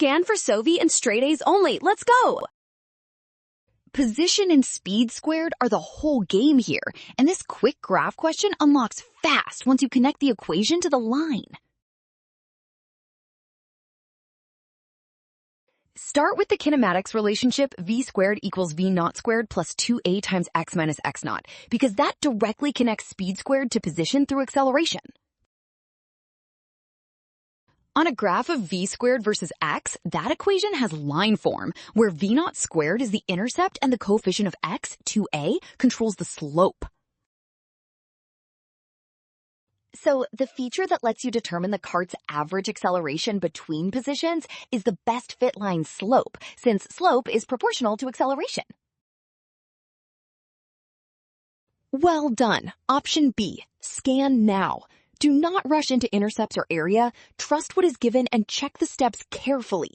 Scan for Sovi and straight A's only. Let's go! Position and speed squared are the whole game here, and this quick graph question unlocks fast once you connect the equation to the line. Start with the kinematics relationship v squared equals v naught squared plus 2a times x minus x naught, because that directly connects speed squared to position through acceleration. On a graph of v squared versus x, that equation has line form, where v naught squared is the intercept and the coefficient of x, 2a, controls the slope. So the feature that lets you determine the kart's average acceleration between positions is the best fit line slope, since slope is proportional to acceleration. Well done. Option B, scan now. Do not rush into intercepts or area. Trust what is given and check the steps carefully.